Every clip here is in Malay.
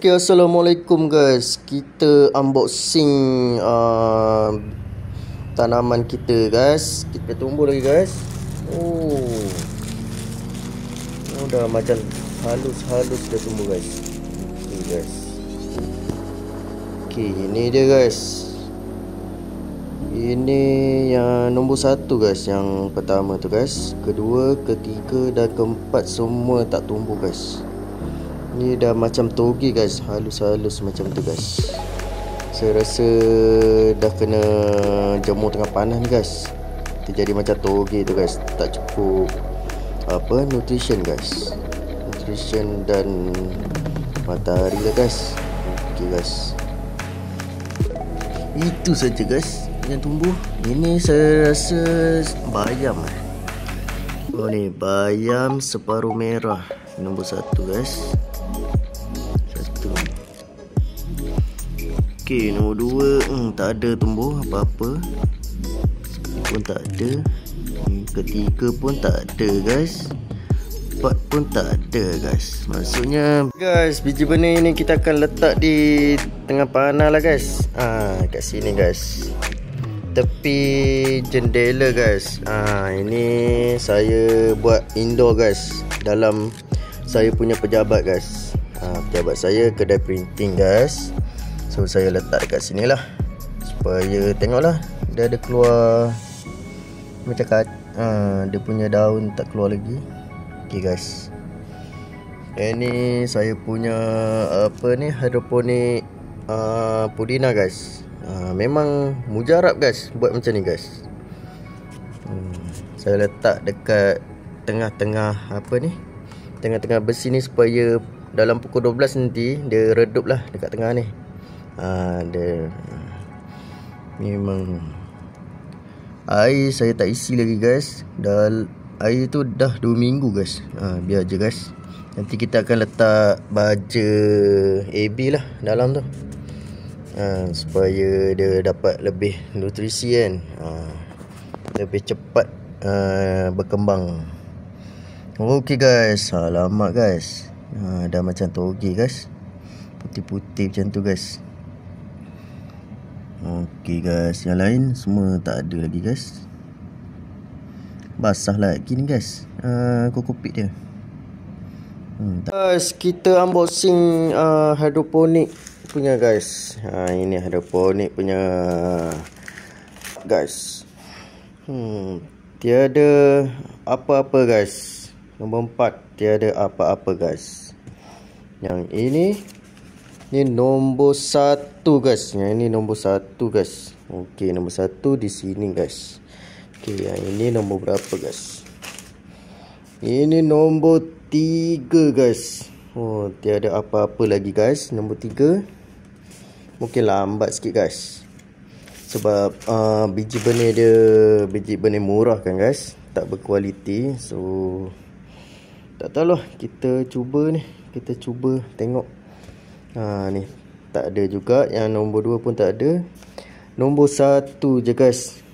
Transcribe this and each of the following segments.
Okay, Assalamualaikum guys. Kita unboxing tanaman kita guys. Kita tumbuh lagi guys. Oh, dah macam halus-halus dah tumbuh guys. Okay guys. Okay, ini dia guys. Ini yang nombor 1 guys. Yang pertama tu guys. Kedua, ketiga dan keempat semua tak tumbuh guys. Ni dah macam toge guys, halus-halus macam tu guys. Saya rasa dah kena jemur tengah panas ni guys. Dia jadi macam toge tu guys. Tak cukup nutrition guys. Nutrition dan matahari lah guys. Okay guys, itu saja guys yang tumbuh. Ini saya rasa bayam. Oh ni bayam separuh merah nombor 1 guys. Okay, nombor 2 tak ada tumbuh apa-apa. Pun tak ada. Ketiga pun tak ada guys. 4 pun tak ada guys. Maksudnya guys, biji benih ni kita akan letak di tengah panah lah guys. Kat sini guys, tepi jendela guys. Ini saya buat indoor guys, dalam saya punya pejabat guys. Pejabat saya kedai printing guys. So saya letak dekat sini lah, supaya tengoklah dia ada keluar macam dia punya daun tak keluar lagi. Okay guys, ini saya punya hidroponik pudina guys. Memang mujarab guys buat macam ni guys. Saya letak dekat tengah-tengah tengah-tengah besi ni, supaya dalam pukul 12 nanti dia redup lah dekat tengah ni. Dia memang air saya tak isi lagi guys. Air tu dah 2 minggu guys. Biar je guys. Nanti kita akan letak baja AB lah dalam tu, supaya dia dapat lebih nutrisi kan. Lebih cepat berkembang. Okay guys, alamak guys, dah macam toge guys, putih-putih macam tu guys. Okay guys, yang lain semua tak ada lagi guys. Basah lagi ni guys, kokopit dia. Guys, kita unboxing hidroponik punya guys. Ini hidroponik punya guys. Tiada apa-apa guys. Nombor 4, tiada apa-apa guys. Yang ini nombor 1 guys. Yang ini nombor 1 guys. Okey, nombor 1 di sini guys. Okey, yang ini nombor berapa guys? Ini nombor 3 guys. Oh, tiada apa-apa lagi guys. Nombor 3 mungkin lambat sikit guys, sebab biji benih dia biji benih murah kan guys, tak berkualiti. So tak tahulah, kita cuba ni. Kita cuba tengok. Ni tak ada juga. Yang nombor 2 pun tak ada. Nombor 1 je guys.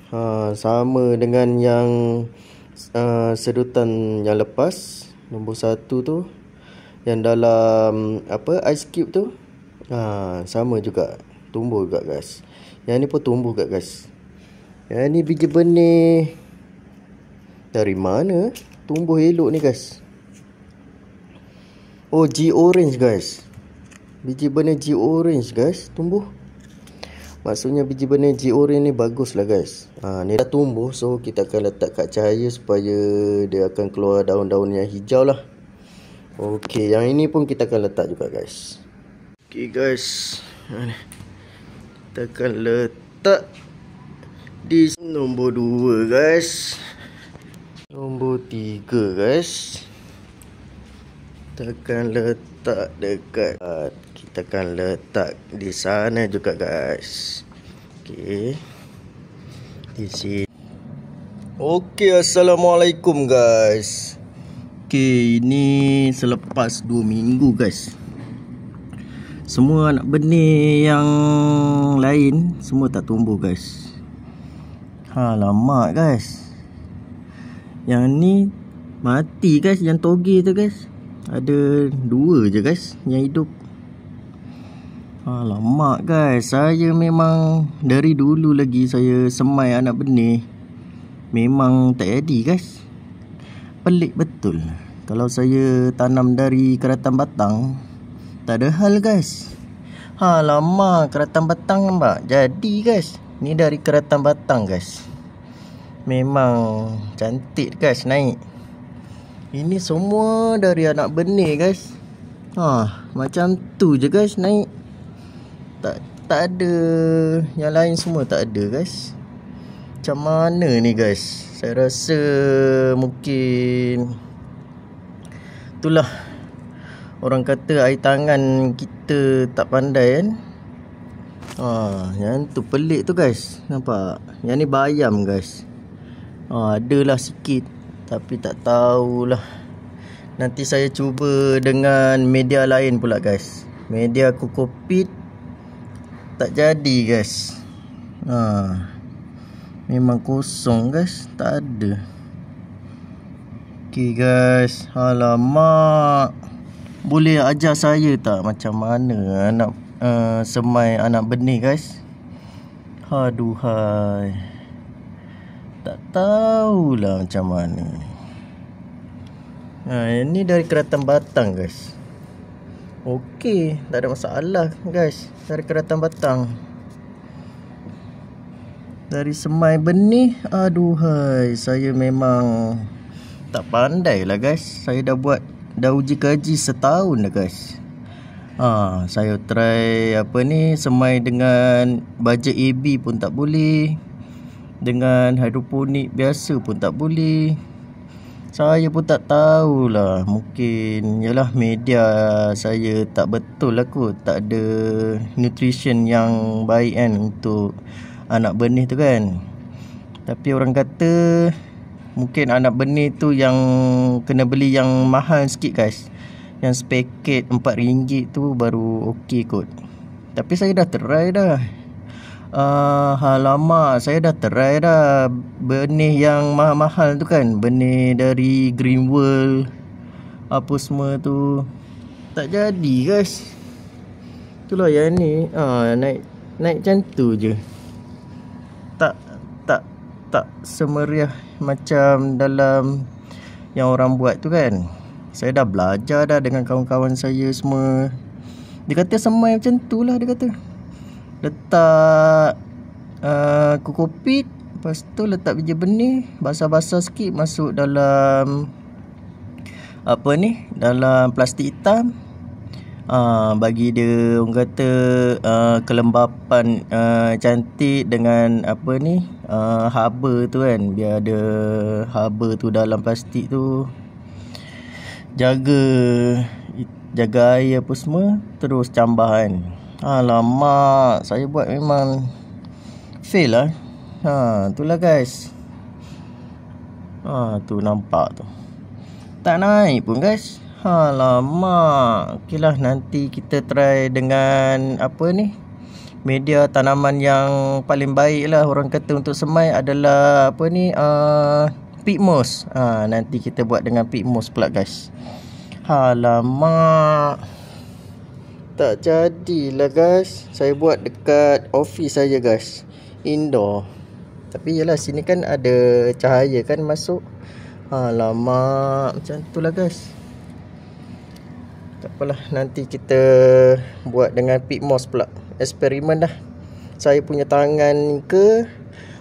Sama dengan yang sedutan yang lepas. Nombor 1 tu yang dalam ice cube tu, sama juga, tumbuh juga guys. Yang ni pun tumbuh juga guys. Yang ni biji benih dari mana tumbuh elok ni guys? Oh, G orange guys. Biji benih G orange guys tumbuh. Maksudnya biji benih G orange ni bagus lah guys. Ni dah tumbuh. So kita akan letak kat cahaya supaya dia akan keluar daun-daun yang hijau lah. Okey, yang ini pun kita akan letak juga guys. Okey guys, kita akan letak di nombor 2 guys. Nombor 3 guys. Kita akan letak dekat, kita akan letak di sana juga guys. Okey, di sini. Okey, Assalamualaikum guys. Okey, ini selepas 2 minggu guys. Semua anak benih yang lain semua tak tumbuh guys. Lama guys. Yang ni mati guys, yang toge tu guys. Ada 2 je guys yang hidup. Alamak guys, saya memang dari dulu lagi saya semai anak benih. Memang tak jadi guys. Pelik betul. Kalau saya tanam dari keratang batang, tak ada hal guys. Alamak, keratang batang nampak. Jadi guys, ni dari keratang batang guys. Memang cantik guys naik. Ini semua dari anak benih guys. Macam tu je guys naik. Tak ada. Yang lain semua tak ada guys. Macam mana ni guys? Saya rasa mungkin itulah, orang kata air tangan kita tak pandai kan. Yang tu pelik tu guys. Nampak? Yang ni bayam guys. Adalah sikit, tapi tak tahulah. Nanti saya cuba dengan media lain pula guys. Media kokopit tak jadi guys. Memang kosong guys, tak ada. Okay guys, alamak. Boleh ajar saya tak macam mana nak semai anak benih guys? Aduhai, tak tahulah macam mana. Ini dari keratang batang guys. Okey, tak ada masalah guys. Dari keratang batang, dari semai benih. Aduhai, saya memang tak pandai lah guys. Saya dah uji kaji setahun dah guys. Saya try semai dengan baja AB pun tak boleh. Dengan hidroponik biasa pun tak boleh. Saya pun tak tahulah. Mungkin yalah media saya tak betul lah kot. Tak ada nutrition yang baik kan untuk anak benih tu kan. Tapi orang kata mungkin anak benih tu yang kena beli yang mahal sikit guys. Yang sepaket RM4 tu baru okey kot. Tapi saya dah try dah. Alamak, saya dah try dah benih yang mahal-mahal tu kan. Benih dari Green World apa semua tu, tak jadi guys. Itulah yang ni naik macam tu je. Tak semeriah macam dalam yang orang buat tu kan. Saya dah belajar dah dengan kawan-kawan saya semua. Dia kata semai macam tu lah. Dia kata letak kokopit, lepas tu letak biji benih, basah-basah sikit, masuk dalam dalam plastik hitam. Bagi dia orang kata kelembapan cantik dengan haba tu kan. Biar ada haba tu dalam plastik tu. Jaga air apa semua, terus cambah kan. Alamak, saya buat memang fail lah. Itulah guys. Tu nampak tu, tak naik pun guys. Alamak. Okey lah, nanti kita try dengan media tanaman yang paling baik lah. Orang kata untuk semai adalah peat moss. Nanti kita buat dengan peat moss pula guys. Alamak, tak jadilah guys. Saya buat dekat office saja guys, indoor. Tapi yalah, sini kan ada cahaya kan masuk. Alamak, macam tu lah guys. Tak apalah, nanti kita buat dengan peat moss pula. Eksperimen dah. Saya punya tangan ke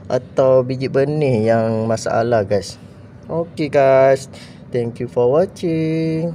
atau biji benih yang masalah guys. Okay guys, thank you for watching.